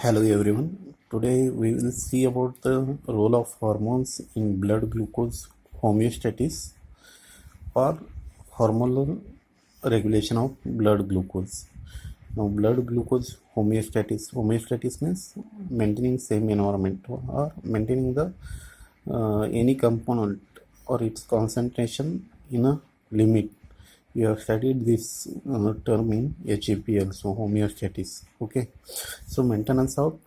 Hello everyone. Today we will see about the role of hormones in blood glucose homeostasis or hormonal regulation of blood glucose. Now, blood glucose homeostasis means maintaining same environment or maintaining the any component or its concentration in a limit. We have studied this term in HAP also, homeostasis. Okay, so maintenance of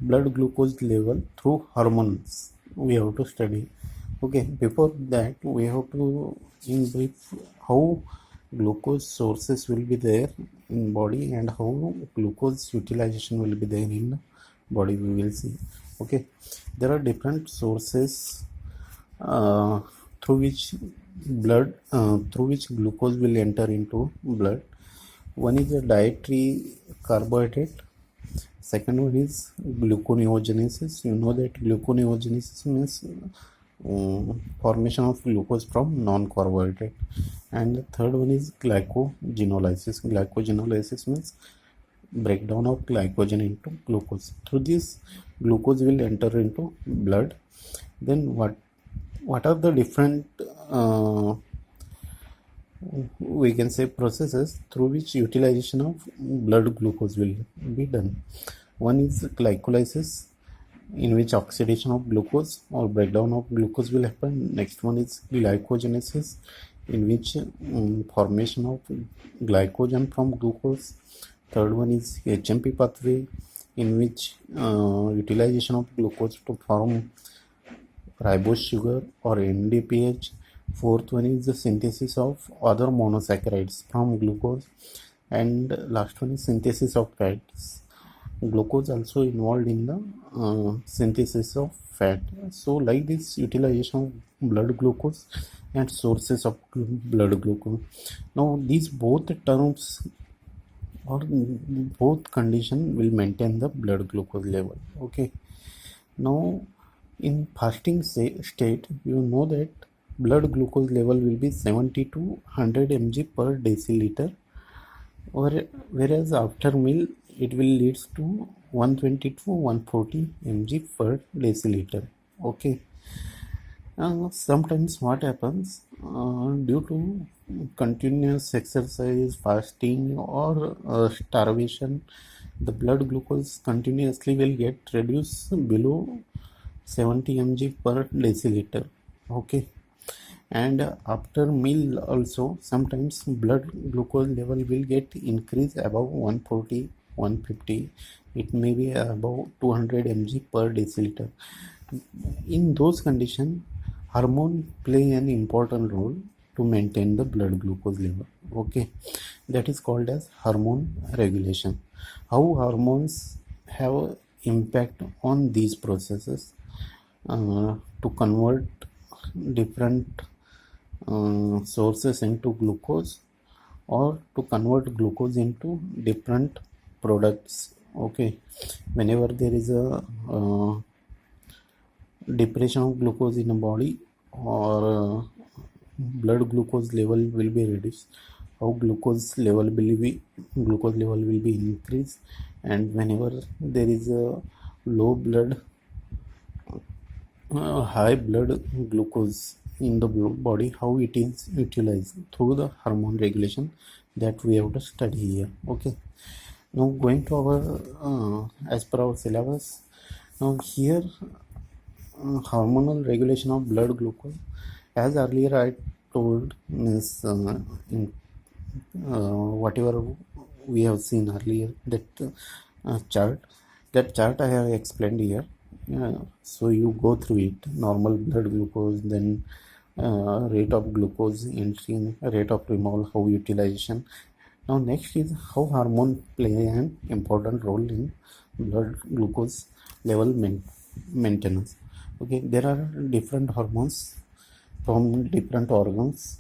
blood glucose level through hormones we have to study. Okay, before that we have to in brief how glucose sources will be there in body and how glucose utilization will be there in body, we will see. Okay, there are different sources uh, through which through which glucose will enter into blood. One is a dietary carbohydrate. Second one is gluconeogenesis. You know that gluconeogenesis means formation of glucose from non-carbohydrate. And the third one is glycogenolysis. Glycogenolysis means breakdown of glycogen into glucose. Through this, glucose will enter into blood. Then what are the different we can say processes through which utilization of blood glucose will be done? One is glycolysis, in which oxidation of glucose or breakdown of glucose will happen. Next one is glycogenesis, in which formation of glycogen from glucose. Third one is HMP pathway, in which utilization of glucose to form ribose sugar or NDPH. Fourth one is the synthesis of other monosaccharides from glucose, and last one is synthesis of fats. Glucose also involved in the synthesis of fat. So like this, utilization of blood glucose and sources of blood glucose. Now these both terms or both condition will maintain the blood glucose level. Okay, now in fasting state, you know that blood glucose level will be 70 to 100 mg per deciliter, or whereas after meal it will leads to 120 to 140 mg per deciliter. Okay, sometimes what happens due to continuous exercise, fasting, or starvation, the blood glucose continuously will get reduced below 70 mg per deciliter. Okay, and after meal also sometimes blood glucose level will get increased above 140, 150. It may be above 200 mg per deciliter. In those conditions, hormone play an important role to maintain the blood glucose level. Okay, that is called as hormone regulation. How hormones have impact on these processes to convert different sources into glucose, or to convert glucose into different products. Okay, whenever there is a depression of glucose in a body, or blood glucose level will be reduced, how glucose level will be increased, and whenever there is a low blood high blood glucose in the body, how it is utilized through the hormone regulation, that we have to study here. Okay, now going to our as per our syllabus. Now here hormonal regulation of blood glucose, as earlier I told, means in whatever we have seen earlier, that chart I have explained here. So you go through it: normal blood glucose, then rate of glucose entry, rate of removal, how utilization. Now next is how hormone play an important role in blood glucose level maintenance. Okay, there are different hormones from different organs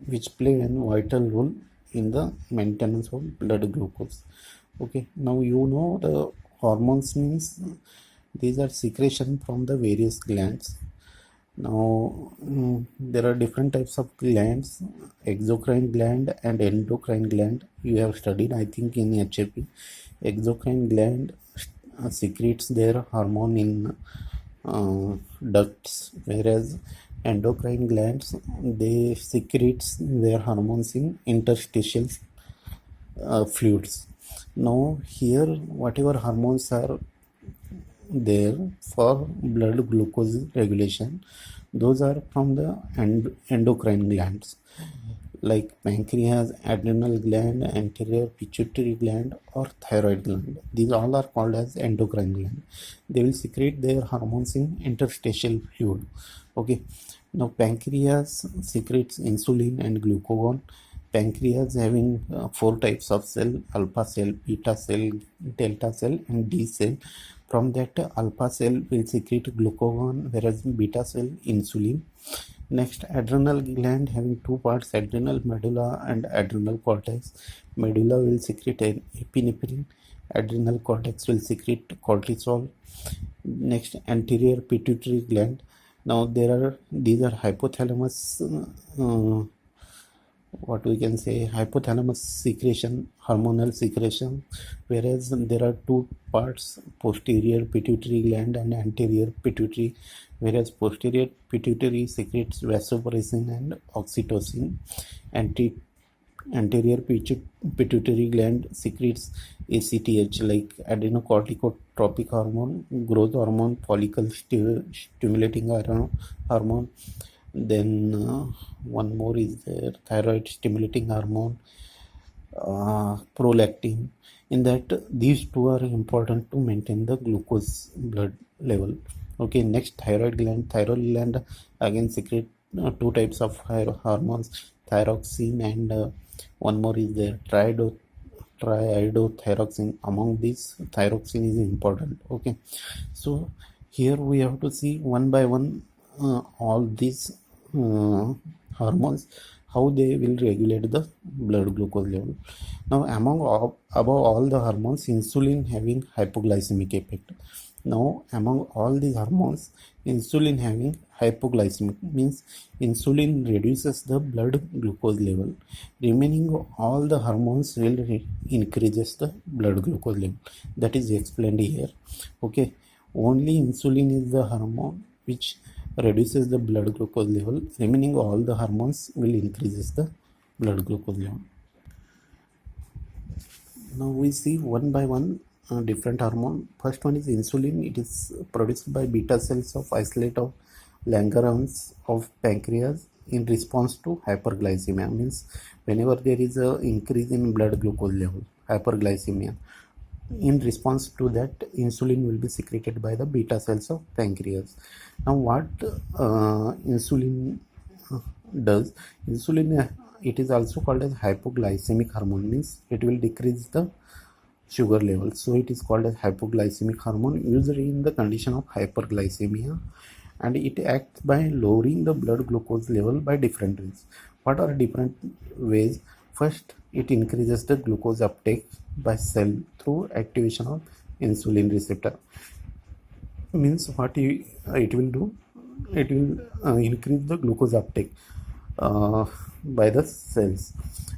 which play a vital role in the maintenance of blood glucose. Okay, now you know the hormones means these are secretion from the various glands. Now there are different types of glands: exocrine gland and endocrine gland. You have studied, I think, in HAP. Exocrine gland secretes their hormone in ducts, whereas endocrine glands they secretes their hormones in interstitial fluids. Now here whatever hormones are there for blood glucose regulation, those are from the endocrine glands like pancreas, adrenal gland, anterior pituitary gland, or thyroid gland. These all are called as endocrine gland. They will secrete their hormones in interstitial fluid. Okay. Now pancreas secretes insulin and glucagon. Pancreas having four types of cell: alpha cell, beta cell, delta cell, and D cell. From that, alpha cell will secrete glucagon, whereas beta cell insulin. Next, adrenal gland having two parts: adrenal medulla and adrenal cortex. Medulla will secrete epinephrine. Adrenal cortex will secrete cortisol. Next, anterior pituitary gland. Now these are hypothalamus. What we can say, hypothalamus secretion, hormonal secretion, whereas there are two parts: posterior pituitary gland and anterior pituitary, whereas posterior pituitary secretes vasopressin and oxytocin. Anterior pituitary gland secretes ACTH like adrenocorticotropic hormone, growth hormone, follicle stimulating hormone. Then one more is there, thyroid stimulating hormone, prolactin. In that, these two are important to maintain the glucose blood level. Okay, next, thyroid gland. Thyroid gland again secrete two types of hormones, thyroxine and one more is there, triiodothyroxine. Among these, thyroxine is important. Okay, so here we have to see one by one all these hormones, how they will regulate the blood glucose level. Now above all the hormones, insulin having hypoglycemic effect. Now among all these hormones, insulin having hypoglycemic means insulin reduces the blood glucose level. Remaining all the hormones will increases the blood glucose level. That is explained here. Okay, only insulin is the hormone which reduces the blood glucose level. Remaining all the hormones will increases the blood glucose level. Now we see one by one different hormone. First one is insulin. It is produced by beta cells of isolate of Langerhans of pancreas in response to hyperglycemia. Means whenever there is a increase in blood glucose level, hyperglycemia, in response to that, insulin will be secreted by the beta cells of pancreas. Now what insulin does, insulin it is also called as hypoglycemic hormone, means it will decrease the sugar level, so it is called as hypoglycemic hormone, usually in the condition of hyperglycemia, and it acts by lowering the blood glucose level by different ways. What are different ways? First, it increases the glucose uptake by cell through activation of insulin receptor. Means what it will do, it will increase the glucose uptake by the cells.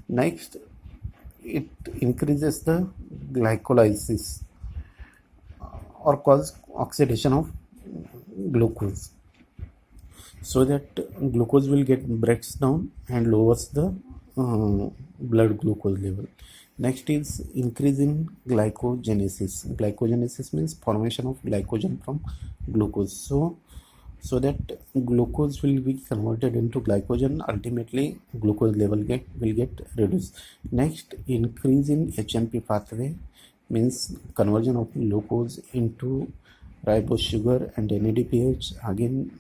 Next, it increases the glycolysis or cause oxidation of glucose, so that glucose will get breaks down and lowers the blood glucose level. Next is increase in glycogenesis. Glycogenesis means formation of glycogen from glucose, so that glucose will be converted into glycogen. Ultimately glucose level will get reduced. Next, increase in HNP pathway means conversion of glucose into ribose sugar and NADPH. Again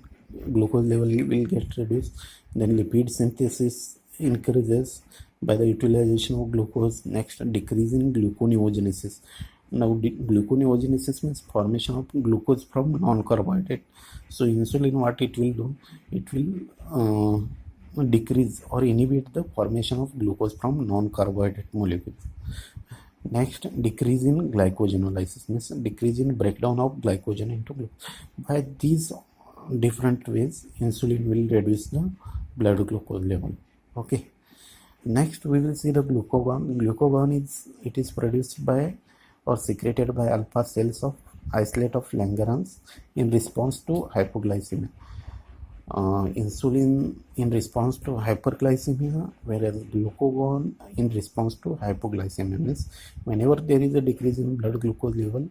glucose level will get reduced. Then lipid synthesis increases by the utilization of glucose. Next, decrease in gluconeogenesis. Now gluconeogenesis means formation of glucose from non-carbohydrate. So insulin, what it will do, it will decrease or inhibit the formation of glucose from non-carbohydrate molecules. Next, decrease in glycogenolysis means decrease in breakdown of glycogen into glucose. By these different ways, insulin will reduce the blood glucose level. Okay. Next, we will see the glucagon. Glucagon is produced by or secreted by alpha cells of isolate of Langerhans in response to hypoglycemia. Insulin in response to hyperglycemia, whereas glucagon in response to hypoglycemia. Means whenever there is a decrease in blood glucose level,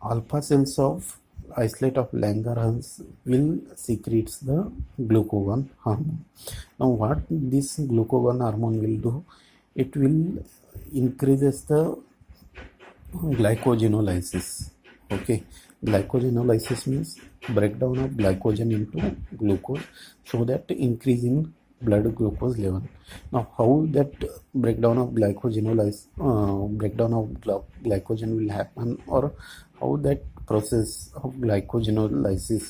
alpha cells of isolate of Langerhans will secrete the glucagon hormone. Now what this glucagon hormone will do, it will increases the glycogenolysis. Okay, glycogenolysis means breakdown of glycogen into glucose, so that increase in blood glucose level. Now how that breakdown of glycogen will happen, or how that process of glycogenolysis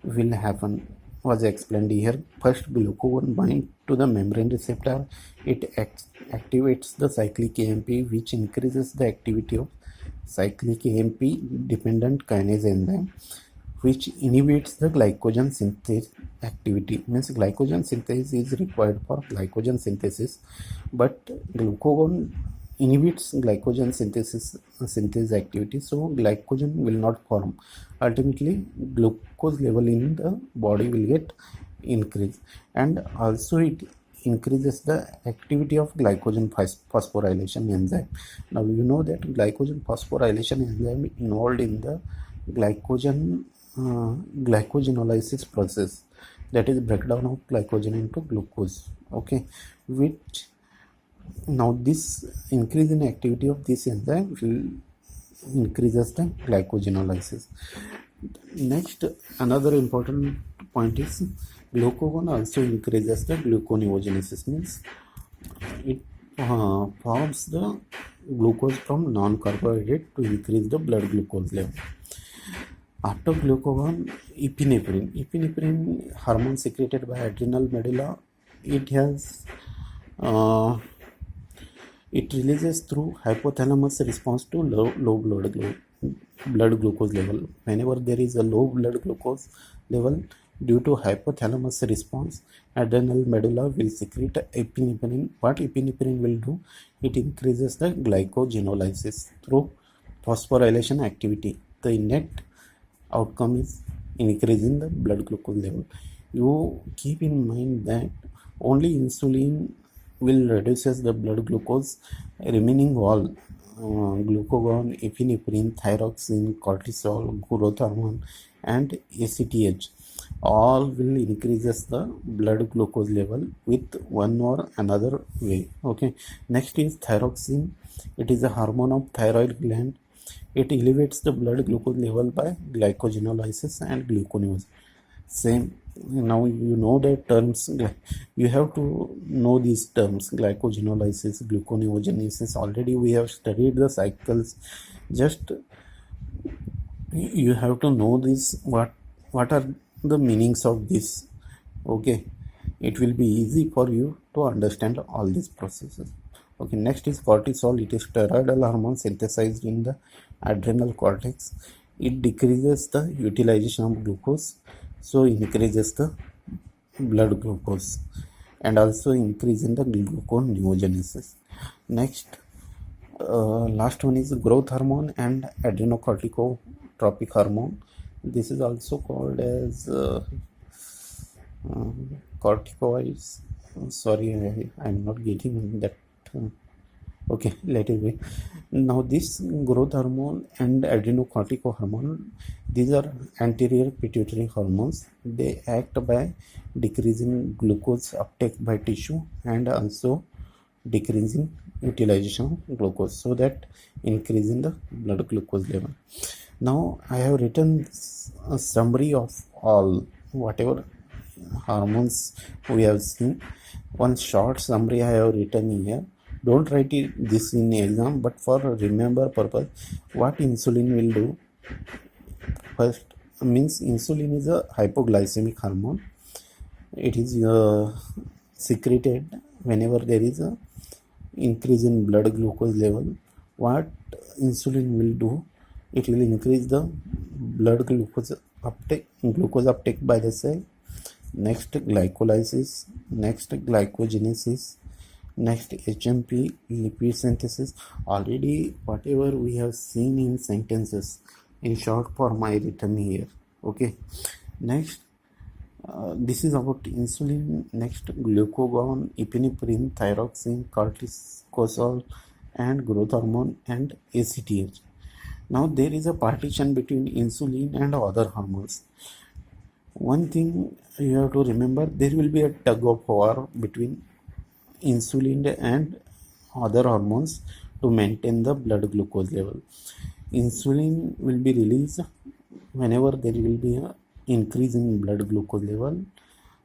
will happen, was explained here. First, glucagon binds to the membrane receptor. It activates the cyclic AMP, which increases the activity of cyclic AMP dependent kinase enzyme, which inhibits the glycogen synthase activity. Means glycogen synthase is required for glycogen synthesis, but glucagon inhibits glycogen synthase activity, so glycogen will not form. Ultimately, glucose level in the body will get increased, and also it increases the activity of glycogen phosphorylation enzyme. Now you know that glycogen phosphorylation enzyme involved in the glycogenolysis process, that is breakdown of glycogen into glucose. Okay, which now this increase in activity of this enzyme will increases the glycogenolysis. Next, another important point is glucagon also increases the gluconeogenesis. Means it forms the glucose from non-carbohydrate to increase the blood glucose level. After glucagon, epinephrine hormone secreted by adrenal medulla, it has it releases through hypothalamus response to low blood glucose level. Whenever there is a low blood glucose level due to hypothalamus response, adrenal medulla will secrete epinephrine. What epinephrine will do? It increases the glycogenolysis through phosphorylation activity. The net outcome is increasing the blood glucose level. You keep in mind that only insulin will reduces the blood glucose, remaining all glucagon, epinephrine, thyroxine, cortisol, growth hormone, and ACTH all will increases the blood glucose level with one or another way. Okay, next is thyroxine. It is a hormone of thyroid gland. It elevates the blood glucose level by glycogenolysis and gluconeogenesis. Same, now you know the terms, you have to know these terms: glycogenolysis, gluconeogenesis. Already we have studied the cycles. Just you have to know this, what are the meanings of this. Okay, it will be easy for you to understand all these processes. Okay, next is cortisol. It is steroidal hormone synthesized in the adrenal cortex. It decreases the utilization of glucose, so increases the blood glucose, and also increase in the gluconeogenesis. Next, last one is growth hormone and adrenocorticotropic hormone. This is also called as corticoids. Sorry, I'm not getting that. Okay, let it be. Now this growth hormone and adrenocortico hormone, these are anterior pituitary hormones. They act by decreasing glucose uptake by tissue and also decreasing utilization of glucose, so that increasing the blood glucose level. Now I have written a summary of all whatever hormones we have seen. One short summary I have written here. Don't write this in exam, but for remember purpose, what insulin will do. First, means insulin is a hypoglycemic hormone. It is secreted whenever there is a increase in blood glucose level. What insulin will do? It will increase the blood glucose uptake by the cell. Next, glycolysis. Next, glycogenesis. Next, HMP, lipid synthesis. Already whatever we have seen in sentences, in short form I written here. Okay. Next, this is about insulin. Next, glucagon, epinephrine, thyroxine, cortisol, and growth hormone, and ACTH. Now there is a partition between insulin and other hormones. One thing you have to remember, there will be a tug of war between insulin and other hormones to maintain the blood glucose level. Insulin will be released whenever there will be an increase in blood glucose level,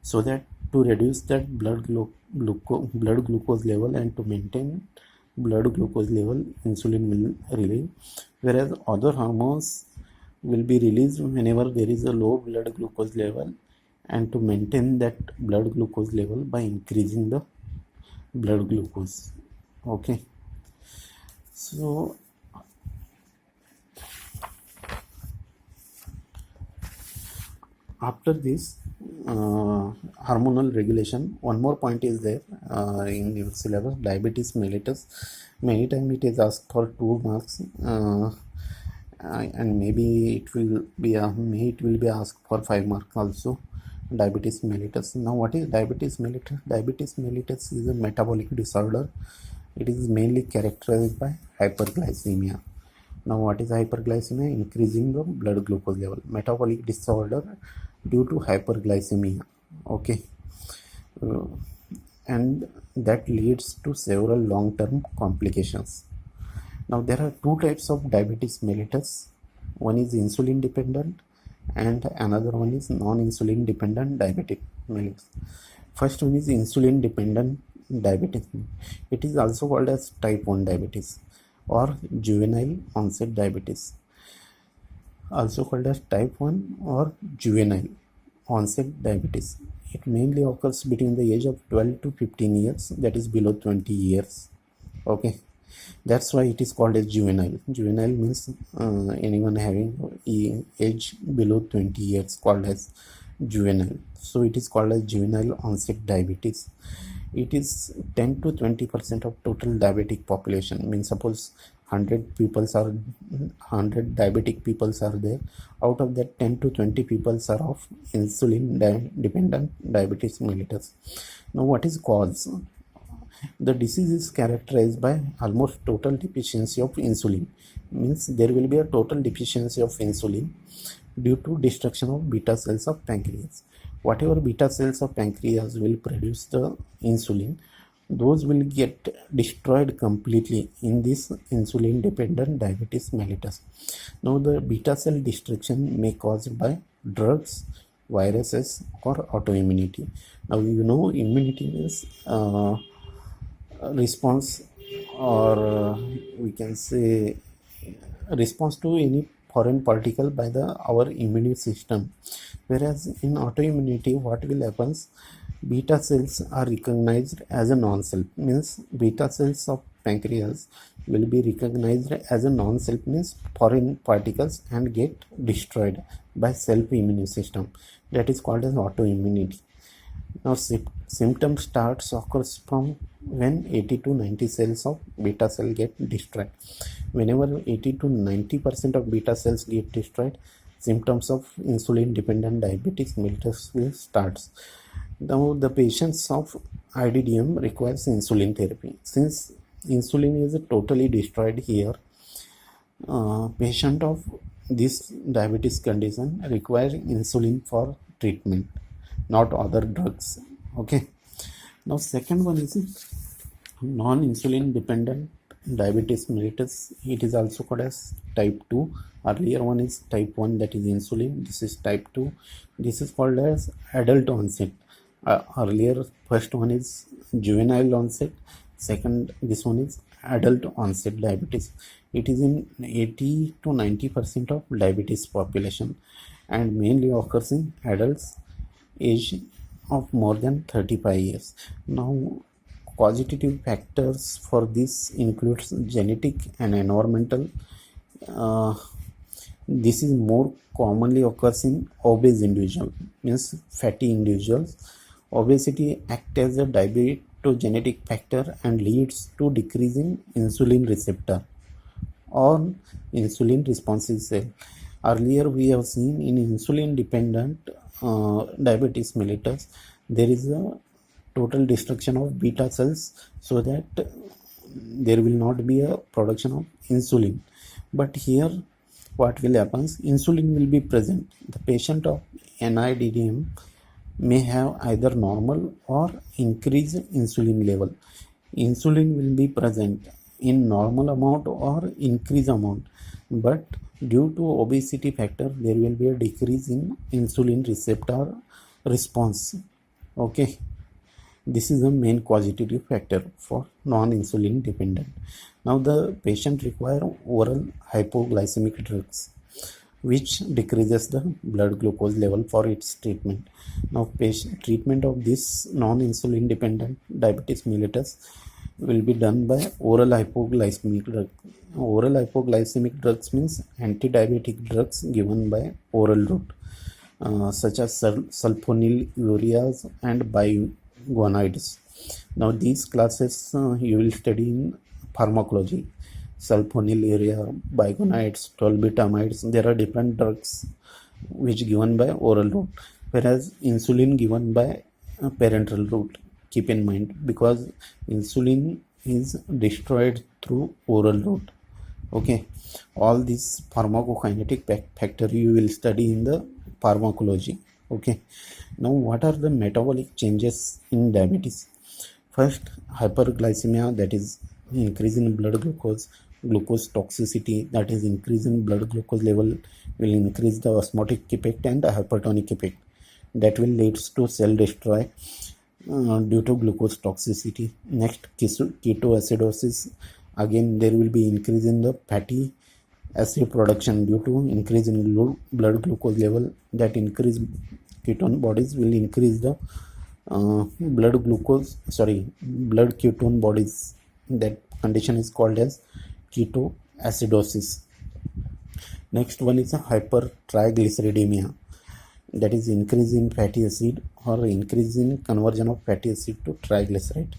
so that to reduce that blood glucose level and to maintain blood glucose level, insulin will release, whereas other hormones will be released whenever there is a low blood glucose level and to maintain that blood glucose level by increasing the blood glucose. Okay, so after this hormonal regulation, one more point is there in your syllabus, diabetes mellitus. Many times it is asked for 2 marks, and maybe it will be asked for 5 marks also. Diabetes mellitus. Now what is diabetes mellitus? Diabetes mellitus is a metabolic disorder. It is mainly characterized by hyperglycemia. Now what is hyperglycemia? Increasing the blood glucose level. Metabolic disorder due to hyperglycemia. Okay, and that leads to several long-term complications. Now there are 2 types of diabetes mellitus. One is insulin dependent and another one is non-insulin dependent diabetic mellitus. First one is insulin dependent diabetes. It is also called as type 1 diabetes or juvenile onset diabetes, also called as type 1 or juvenile onset diabetes. It mainly occurs between the age of 12 to 15 years, that is below 20 years. Okay, that's why it is called as juvenile. Juvenile means anyone having age below 20 years called as juvenile. So it is called as juvenile onset diabetes. It is 10 to 20% of total diabetic population. Means suppose 100 diabetic peoples are there. Out of that, 10 to 20 peoples are of insulin dependent diabetes mellitus. Now what is cause? The disease is characterized by almost total deficiency of insulin. Means there will be a total deficiency of insulin due to destruction of beta cells of pancreas. Whatever beta cells of pancreas will produce the insulin, those will get destroyed completely in this insulin dependent diabetes mellitus. Now the beta cell destruction may caused by drugs, viruses, or autoimmunity. Now you know immunity means response, or we can say response to any foreign particle by our immune system, whereas in autoimmunity what will happen, beta cells are recognized as a non-self. Means beta cells of pancreas will be recognized as a non-self, means foreign particles, and get destroyed by self immune system. That is called as autoimmunity. Now symptom starts occurs from when 80 to 90 cells of beta cell get destroyed. Whenever 80 to 90% of beta cells get destroyed, symptoms of insulin dependent diabetes mellitus will start. Now the patients of IDDM requires insulin therapy. Since insulin is totally destroyed here, patient of this diabetes condition require insulin for treatment, not other drugs. Okay, now second one is non-insulin dependent diabetes mellitus. It is also called as type 2. Earlier one is type 1, that is insulin. This is type 2. This is called as adult onset. Earlier first one is juvenile onset, second this one is adult onset diabetes. It is in 80 to 90% of diabetes population and mainly occurs in adults age of more than 35 years. Now causative factors for this includes genetic and environmental. This is more commonly occurs in obese individuals, means fatty individuals. Obesity acts as a to genetic factor and leads to decrease in insulin receptor or insulin responsive cell. Earlier we have seen in insulin dependent diabetes mellitus there is a total destruction of beta cells so that there will not be a production of insulin. But here what will happen, insulin will be present. The patient of NIDDM may have either normal or increased insulin level. Insulin will be present in normal amount or increased amount, but due to obesity factor there will be a decrease in insulin receptor response. Okay, this is the main causative factor for non-insulin dependent. Now the patient require oral hypoglycemic drugs which decreases the blood glucose level for its treatment. Now treatment of this non-insulin dependent diabetes mellitus will be done by oral hypoglycemic drug. Oral hypoglycemic drugs means anti-diabetic drugs given by oral route, such as sulfonylureas and biguanides. Now these classes you will study in pharmacology. Sulfonylurea, biguanides, tolbutamides, there are different drugs which given by oral route, whereas insulin given by parenteral route. Keep in mind, because insulin is destroyed through oral route. Okay, all these pharmacokinetic factor you will study in the pharmacology. Okay, now what are the metabolic changes in diabetes? First, hyperglycemia, that is increase in blood glucose. Glucose toxicity, that is increase in blood glucose level, will increase the osmotic effect and the hypertonic effect, that will leads to cell destroy due to glucose toxicity. Next, ketoacidosis, again there will be increase in the fatty acid production due to increase in blood glucose level. That increase ketone bodies will increase the blood ketone bodies. That condition is called as ketoacidosis. Next one is a hypertriglyceridemia, that is increase in fatty acid or increase in conversion of fatty acid to triglyceride.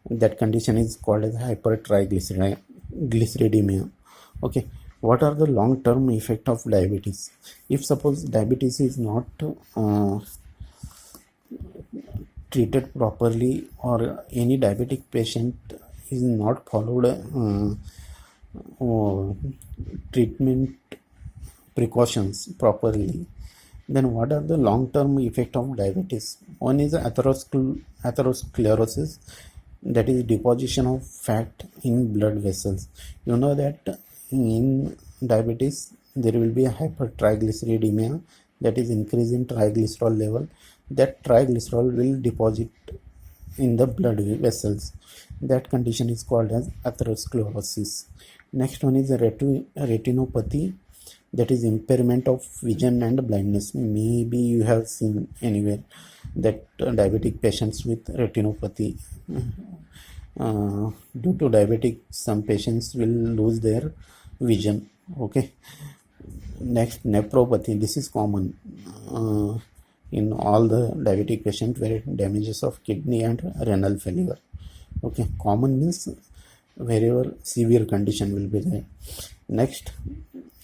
That condition is called as hypertriglyceridemia. Okay, what are the long term effect of diabetes? If suppose diabetes is not treated properly, or any diabetic patient is not followed treatment precautions properly, then what are the long-term effect of diabetes? One is atherosclerosis, that is deposition of fat in blood vessels. You know that in diabetes there will be a hypertriglyceridemia, that is increase in triglycerol level. That triglycerol will deposit in the blood vessels. That condition is called as atherosclerosis. Next one is retinopathy, that is impairment of vision and blindness. Maybe you have seen anywhere that diabetic patients with retinopathy, due to diabetic some patients will lose their vision. Okay, next, nephropathy, this is common in all the diabetic patients, where it damages of kidney and renal failure. Okay, common means wherever severe condition will be there. Next,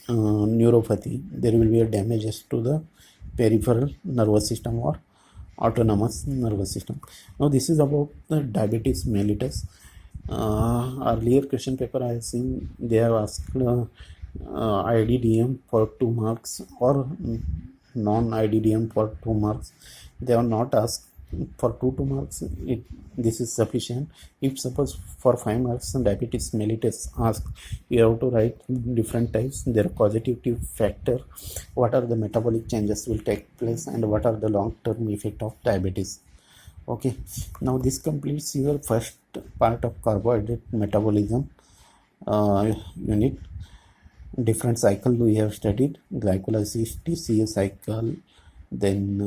neuropathy, there will be a damages to the peripheral nervous system or autonomous nervous system. Now this is about the diabetes mellitus. Earlier question paper I have seen, they have asked IDDM for 2 marks or non-IDDM for 2 marks. They are not asked for 2 marks. This is sufficient. If suppose for 5 marks diabetes mellitus asked, you have to write different types, their causative factor, what are the metabolic changes will take place, and what are the long-term effect of diabetes. Okay, now this completes your first part of carbohydrate metabolism unit. Different cycle we have studied: glycolysis, TCA cycle, then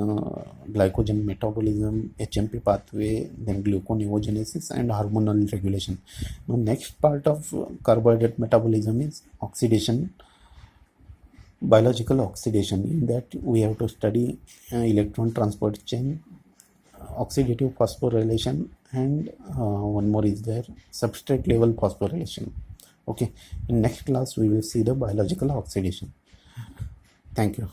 glycogen metabolism, HMP pathway, then gluconeogenesis and hormonal regulation. Now next part of carbohydrate metabolism is oxidation, biological oxidation. In that we have to study electron transport chain, oxidative phosphorylation and one more is there, substrate level phosphorylation. Okay, in next class we will see the biological oxidation. Thank you.